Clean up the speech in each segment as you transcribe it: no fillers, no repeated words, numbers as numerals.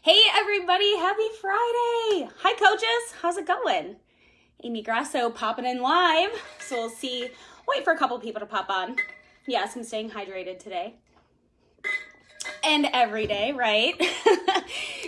Hey everybody, happy Friday. Hi coaches, how's it going? Amy Grasso popping in live. So we'll see, wait for a couple people to pop on. Yes, I'm staying hydrated today. And every day, right?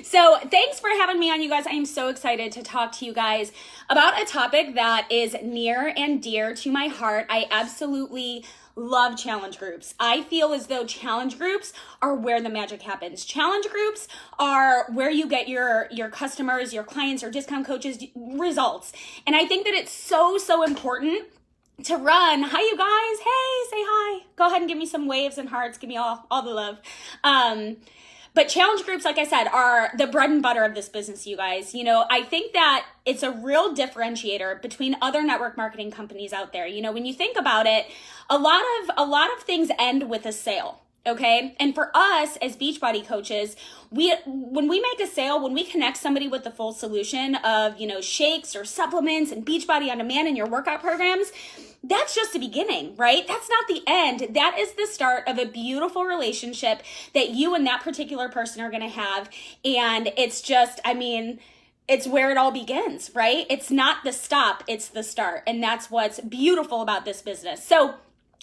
So thanks for having me on, you guys. I am so excited to talk to you guys about a topic that is near and dear to my heart. I absolutely love challenge groups. I feel as though challenge groups are where the magic happens. Challenge groups are where you get your customers, your clients, your discount coaches results. And I think that it's so important to run. Hi, you guys. Hey, say hi. Go ahead and give me some waves and hearts. Give me all the love. But challenge groups, like I said, are the bread and butter of this business, you guys. You know, I think that it's a real differentiator between other network marketing companies out there. You know, when you think about it, a lot of things end with a sale. Okay. And for us as Beachbody coaches, when we make a sale, when we connect somebody with the full solution of, you know, shakes or supplements and Beachbody on demand in your workout programs, that's just the beginning, right? That's not the end. That is the start of a beautiful relationship that you and that particular person are going to have. And it's just, I mean, it's where it all begins, right? It's not the stop, it's the start. And that's what's beautiful about this business. So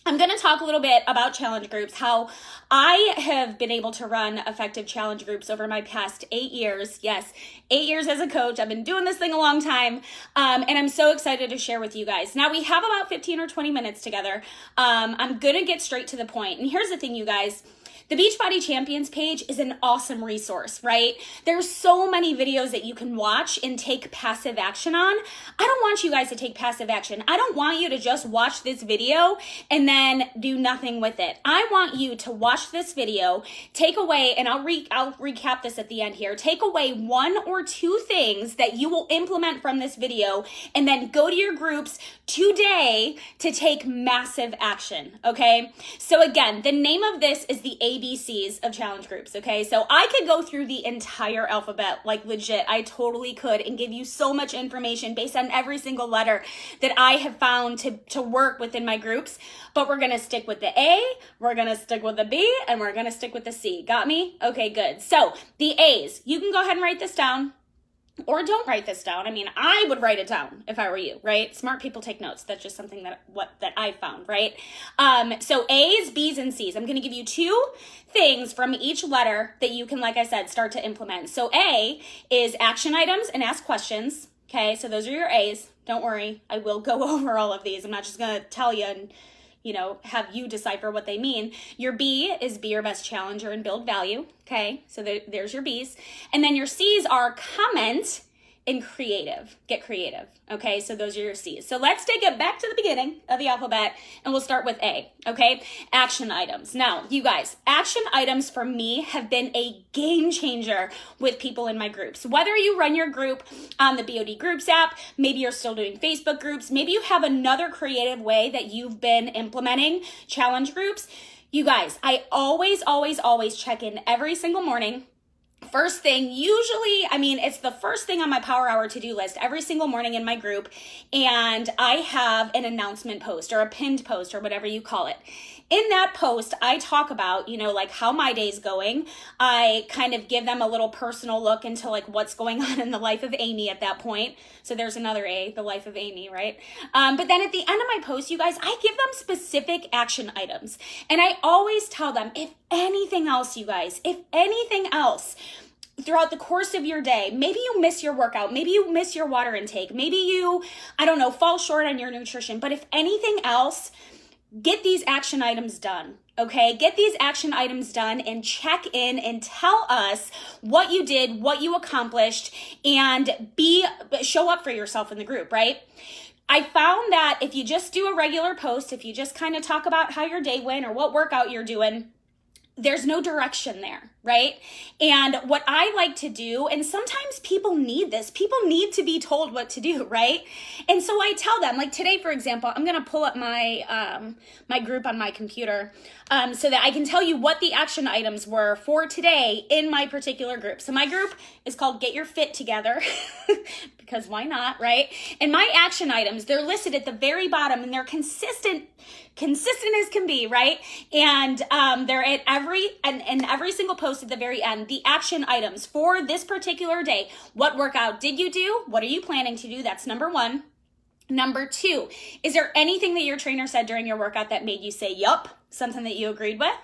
I'm going to talk a little bit about challenge groups, how I have been able to run effective challenge groups over my past 8 years. Yes, 8 years as a coach. I've been doing this thing a long time, and I'm so excited to share with you guys. Now, we have about 15 or 20 minutes together. I'm going to get straight to the point. And here's the thing, you guys. The Beachbody Champions page is an awesome resource, right? There's so many videos that you can watch and take passive action on. I don't want you guys to take passive action. I don't want you to just watch this video and then do nothing with it. I want you to watch this video, take away, and I'll recap this at the end here, take away 1 or 2 things that you will implement from this video, and then go to your groups today to take massive action, okay? So again, the name of this is the ABCs of challenge groups, okay? So I could go through the entire alphabet, like legit, I totally could, and give you so much information based on every single letter that I have found to work within my groups, but we're gonna stick with the A, we're gonna stick with the B, and we're gonna stick with the C. Got me? Okay, good. So the A's, you can go ahead and write this down. Or don't write this down. I mean, I would write it down if I were you, right? Smart people take notes. That's just something that I found, right? So A's, B's, and C's. I'm going to give you 2 things from each letter that you can, like I said, start to implement. So A is action items and ask questions. Okay, so those are your A's. Don't worry. I will go over all of these. I'm not just going to tell you and, you know, have you decipher what they mean. Your B is be your best challenger and build value. Okay, so there's your B's. And then your C's are comment and creative. Get creative. Okay, so those are your C's. So let's take it back to the beginning of the alphabet and we'll start with A. Okay, action items. Now, you guys, action items for me have been a game changer with people in my groups. Whether you run your group on the BOD Groups app, maybe you're still doing Facebook groups, maybe you have another creative way that you've been implementing challenge groups. You guys, I always check in every single morning. First thing, usually, I mean, it's the first thing on my Power Hour to-do list every single morning in my group, and I have an announcement post or a pinned post or whatever you call it. In that post, I talk about, you know, like how my day's going. I kind of give them a little personal look into like what's going on in the life of Amy at that point. So there's another A, the life of Amy, right? But then at the end of my post, you guys, I give them specific action items. And I always tell them, if anything else, you guys, if anything else, throughout the course of your day, maybe you miss your workout, maybe you miss your water intake, maybe you, I don't know, fall short on your nutrition, but if anything else, get these action items done, okay? Get these action items done and check in and tell us what you did, what you accomplished, and show up for yourself in the group, right? I found that if you just do a regular post, if you just kind of talk about how your day went or what workout you're doing, there's no direction there, right? And what I like to do, and sometimes people need this, people need to be told what to do, right? And so I tell them, like today, for example, I'm going to pull up my my group on my computer so that I can tell you what the action items were for today in my particular group. So my group is called Get Your Fit Together because why not, right? And my action items, they're listed at the very bottom and they're consistent as can be, right? And they're at every single post post at the very end, the action items for this particular day. What workout did you do? What are you planning to do? That's number one. Number two, is there anything that your trainer said during your workout that made you say, yup, something that you agreed with?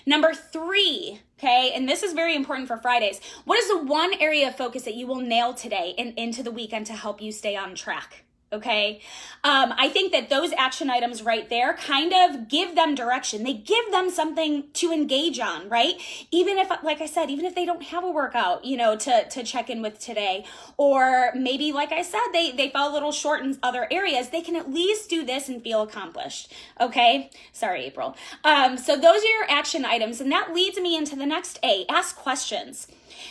Number three, okay, and this is very important for Fridays. What is the one area of focus that you will nail today and into the weekend to help you stay on track? Okay. I think that those action items right there kind of give them direction. They give them something to engage on, right? Even if, like I said, even if they don't have a workout, to check in with today, or maybe, like I said, they fell a little short in other areas, they can at least do this and feel accomplished. Okay. Sorry, April. So those are your action items. And that leads me into the next A, ask questions.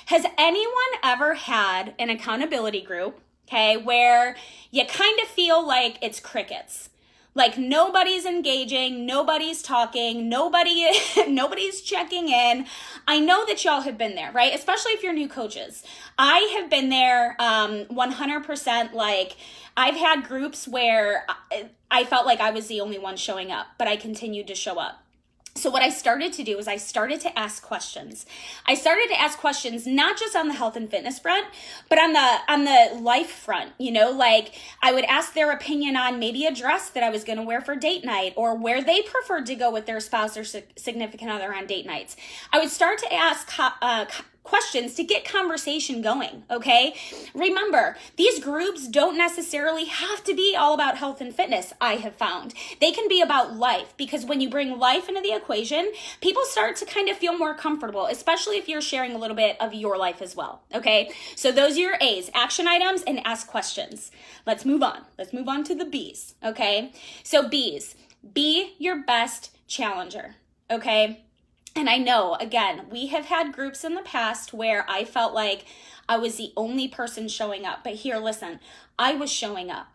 Has anyone ever had an accountability group, okay, where you kind of feel like it's crickets? Like nobody's engaging, nobody's talking, nobody's checking in. I know that y'all have been there, right? Especially if you're new coaches. I have been there 100%. Like I've had groups where I felt like I was the only one showing up, but I continued to show up. So what I started to do is I started to ask questions. I started to ask questions, not just on the health and fitness front, but on the life front, like I would ask their opinion on maybe a dress that I was going to wear for date night, or where they preferred to go with their spouse or significant other on date nights. I would start to ask questions to get conversation going, okay? Remember, these groups don't necessarily have to be all about health and fitness, I have found. They can be about life, because when you bring life into the equation, people start to kind of feel more comfortable, especially if you're sharing a little bit of your life as well, okay? So those are your A's, action items and ask questions. Let's move on. Let's move on to the B's, okay? So B's, be your best challenger, okay? And I know, again, we have had groups in the past where I felt like I was the only person showing up. But here, listen, I was showing up.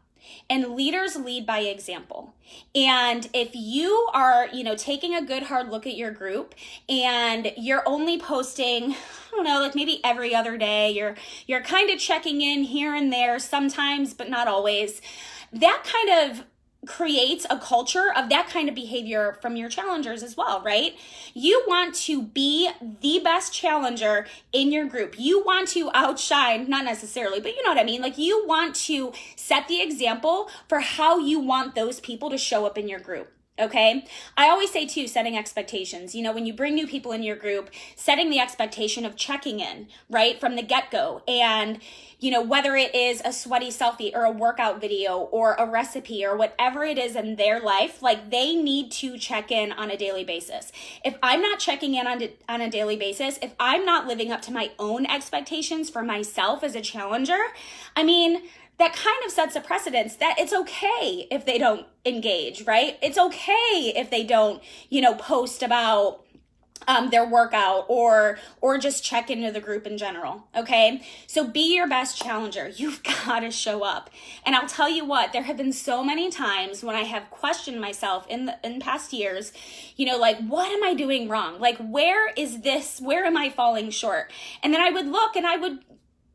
And leaders lead by example. And if you are, taking a good hard look at your group and you're only posting, I don't know, like maybe every other day, you're kind of checking in here and there sometimes, but not always, that kind of creates a culture of that kind of behavior from your challengers as well, right? You want to be the best challenger in your group. You want to outshine, not necessarily, but you know what I mean? Like you want to set the example for how you want those people to show up in your group. Okay. I always say too, setting expectations, when you bring new people in your group, setting the expectation of checking in, right, from the get-go. And, whether it is a sweaty selfie or a workout video or a recipe or whatever it is in their life, like they need to check in on a daily basis. If I'm not checking in on a daily basis, if I'm not living up to my own expectations for myself as a challenger, that kind of sets a precedence that it's okay if they don't engage, right? It's okay if they don't, post about their workout or just check into the group in general, okay? So be your best challenger. You've got to show up. And I'll tell you what, there have been so many times when I have questioned myself in past years, like, what am I doing wrong? Like, where am I falling short? And then I would look and I would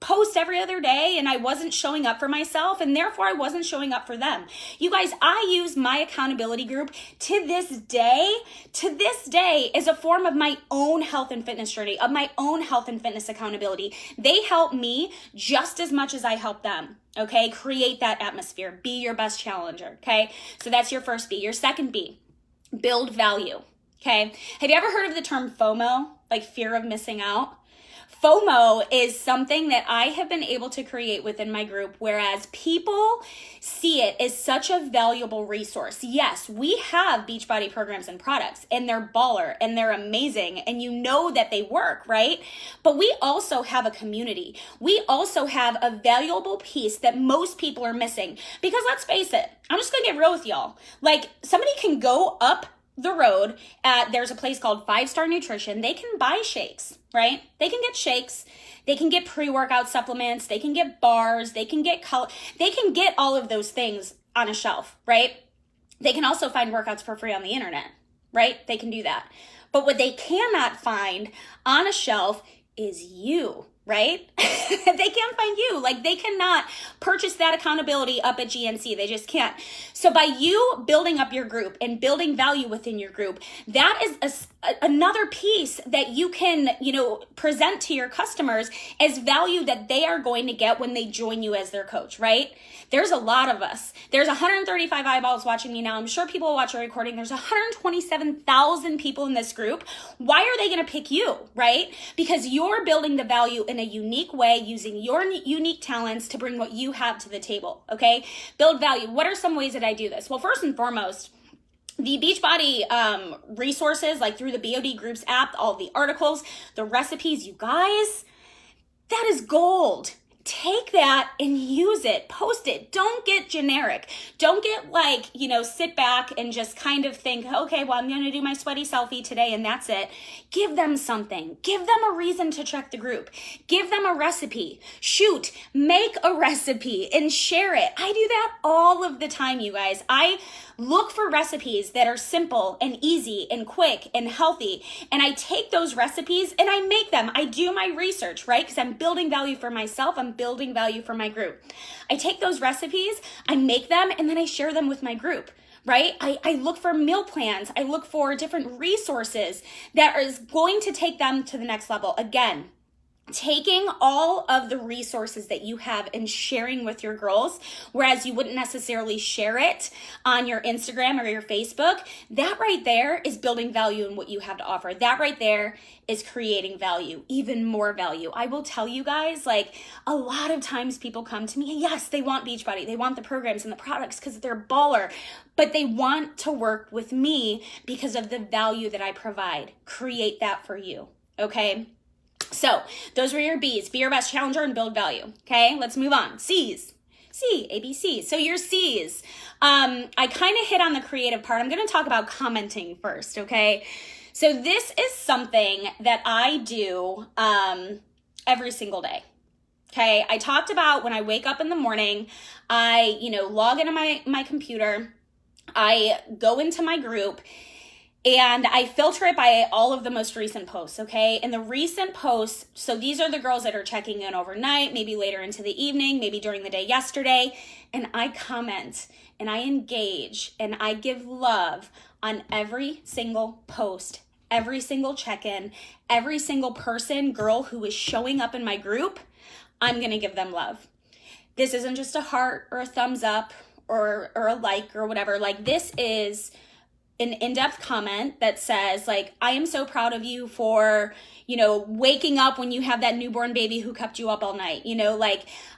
post every other day and I wasn't showing up for myself, and therefore I wasn't showing up for them. You guys, I use my accountability group to this day as a form of my own health and fitness journey, of my own health and fitness accountability. They help me just as much as I help them. Okay, create that atmosphere. Be your best challenger. Okay, so that's your first B. Your second B, build value. Okay, have you ever heard of the term FOMO, like fear of missing out? FOMO is something that I have been able to create within my group, whereas people see it as such a valuable resource. Yes, we have Beachbody programs and products, and they're baller and they're amazing, and that they work, right? But we also have a community. We also have a valuable piece that most people are missing, because let's face it, I'm just gonna get real with y'all. Like, somebody can go up the road there's a place called 5-Star Nutrition. They can buy shakes, right? They can get shakes. They can get pre-workout supplements. They can get bars. They can get all of those things on a shelf, right? They can also find workouts for free on the internet, right? They can do that. But what they cannot find on a shelf is you, right? They can't find you. Like, they cannot purchase that accountability up at GNC. They just can't. So by you building up your group and building value within your group, that is another piece that you can, present to your customers as value that they are going to get when they join you as their coach, right? There's a lot of us. There's 135 eyeballs watching me now. I'm sure people will watch a recording. There's 127,000 people in this group. Why are they going to pick you, right? Because you're building the value in a unique way, using your unique talents to bring what you have to the table, okay? Build value. What are some ways that I do this? Well, first and foremost, the Beachbody resources, like through the BOD Groups app, all the articles, the recipes, you guys, that is gold. Take that and use it, post it. Don't get generic. Don't get sit back and just kind of think, okay, well, I'm going to do my sweaty selfie today and that's it. Give them something. Give them a reason to check the group. Give them a recipe. Shoot, make a recipe and share it. I do that all of the time, you guys. I look for recipes that are simple and easy and quick and healthy. And I take those recipes and I make them. I do my research, right? Because I'm building value for myself. I'm building value for my group. I take those recipes, I make them, and then I share them with my group, right? I look for meal plans. I look for different resources that is going to take them to the next level. Again, taking all of the resources that you have and sharing with your girls, whereas you wouldn't necessarily share it on your Instagram or your Facebook, that right there is building value in what you have to offer. That right there is creating value, even more value. I will tell you guys, a lot of times people come to me, yes, they want Beachbody, they want the programs and the products because they're baller, but they want to work with me because of the value that I provide. Create that for you, okay? So those were your B's. Be your best challenger and build value. Okay, let's move on. C's. C, A, B, C. So your C's. I kind of hit on the creative part. I'm going to talk about commenting first, okay? So this is something that I do every single day. Okay, I talked about when I wake up in the morning, I, log into my computer, I go into my group, and I filter it by all of the most recent posts, okay? And the recent posts, so these are the girls that are checking in overnight, maybe later into the evening, maybe during the day yesterday, and I comment and I engage and I give love on every single post, every single check-in, every single person, girl who is showing up in my group, I'm gonna give them love. This isn't just a heart or a thumbs up or a like or whatever. This is an in-depth comment that says, I am so proud of you for, waking up when you have that newborn baby who kept you up all night.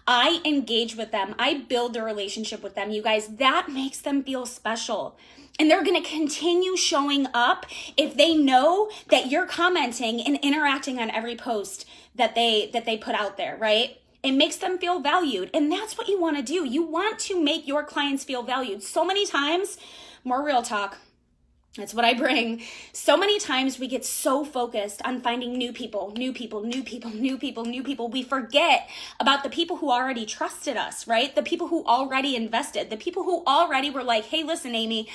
I engage with them. I build a relationship with them. You guys, that makes them feel special. And they're going to continue showing up if they know that you're commenting and interacting on every post that they put out there, right? It makes them feel valued. And that's what you want to do. You want to make your clients feel valued. So many times, more real talk, that's what I bring. So many times we get so focused on finding new people. We forget about the people who already trusted us, right? The people who already invested, the people who already were like, hey, listen, Amy,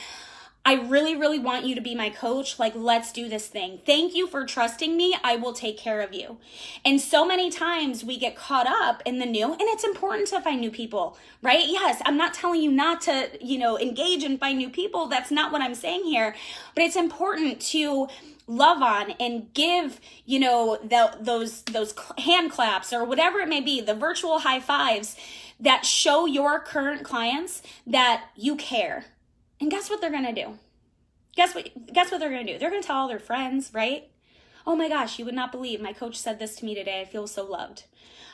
I really, really want you to be my coach. Let's do this thing. Thank you for trusting me. I will take care of you. And so many times we get caught up in the new, and it's important to find new people, right? Yes, I'm not telling you not to, engage and find new people. That's not what I'm saying here. But it's important to love on and give, those hand claps or whatever it may be, the virtual high fives that show your current clients that you care. And guess what they're going to do? Guess what they're going to do? They're going to tell all their friends, right? Oh my gosh, you would not believe my coach said this to me today. I feel so loved.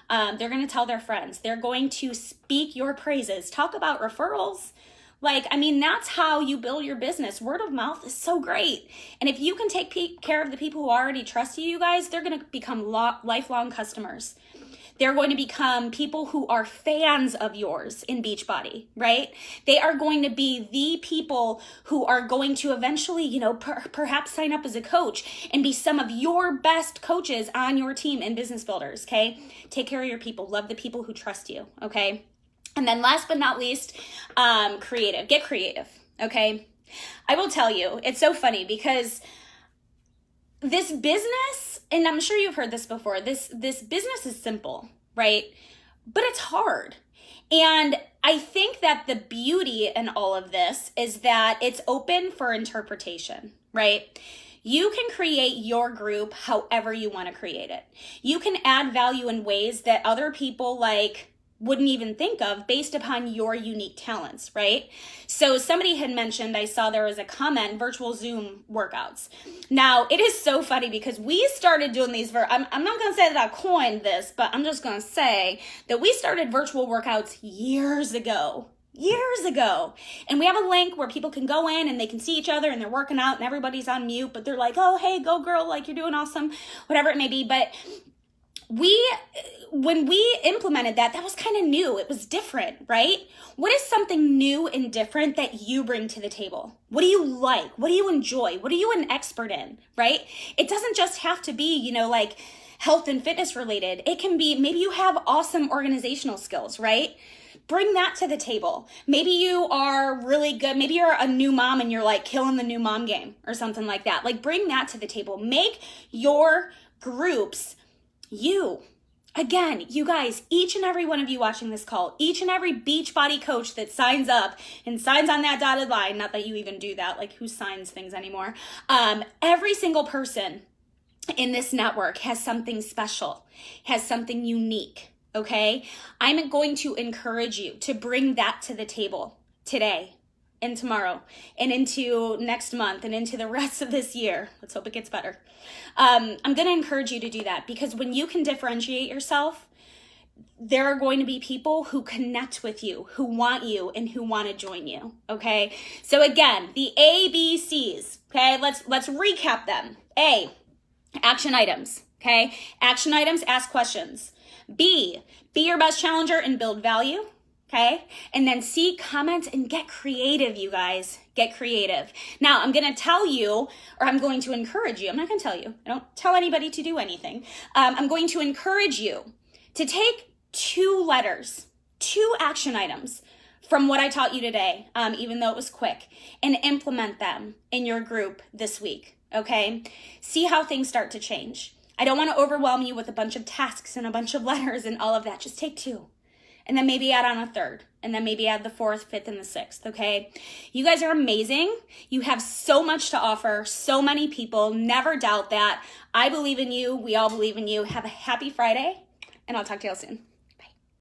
They're going to tell their friends. They're going to speak your praises. Talk about referrals. That's how you build your business. Word of mouth is so great. And if you can take care of the people who already trust you guys, they're going to become lifelong customers. They're going to become people who are fans of yours in Beachbody, right? They are going to be the people who are going to eventually, perhaps sign up as a coach and be some of your best coaches on your team and business builders, okay? Take care of your people. Love the people who trust you, okay? And then last but not least, creative. Get creative, okay? I will tell you, it's so funny because this business, and I'm sure you've heard this before, this business is simple, right? But it's hard. And I think that the beauty in all of this is that it's open for interpretation, right? You can create your group however you want to create it. You can add value in ways that other people wouldn't even think of based upon your unique talents, right? So somebody had mentioned, I saw there was a comment, virtual Zoom workouts. Now, it is so funny because we started doing these, I'm not going to say that I coined this, but I'm just going to say that we started virtual workouts years ago. And we have a link where people can go in and they can see each other and they're working out and everybody's on mute, but they're like, oh, hey, go girl, like you're doing awesome, whatever it may be. But when we implemented that was kind of new. It was different, right? What is something new and different that you bring to the table? What do you like? What do you enjoy? What are you an expert in, right? It doesn't just have to be, health and fitness related. It can be, maybe you have awesome organizational skills, right? Bring that to the table. Maybe you are really good. Maybe you're a new mom and you're killing the new mom game or something like that. Bring that to the table. Make your groups you. Again, you guys, each and every one of you watching this call, each and every Beachbody coach that signs up and signs on that dotted line, not that you even do that, who signs things anymore, every single person in this network has something special, has something unique, okay? I'm going to encourage you to bring that to the table today and tomorrow and into next month and into the rest of this year. Let's hope it gets better. I'm going to encourage you to do that because when you can differentiate yourself, there are going to be people who connect with you, who want you, and who want to join you, okay? So again, the ABCs, okay? Let's recap them. A, action items, okay? Action items, ask questions. B, be your best challenger and build value. Okay. And then C, comment and get creative, you guys. Get creative. Now, I'm going to tell you, or I'm going to encourage you. I'm not going to tell you. I don't tell anybody to do anything. I'm going to encourage you to take 2 letters, 2 action items from what I taught you today, even though it was quick, and implement them in your group this week. Okay. See how things start to change. I don't want to overwhelm you with a bunch of tasks and a bunch of letters and all of that. Just take 2. And then maybe add on a 3rd, and then maybe add the 4th, 5th, and the 6th, okay? You guys are amazing. You have so much to offer, so many people. Never doubt that. I believe in you. We all believe in you. Have a happy Friday, and I'll talk to you all soon.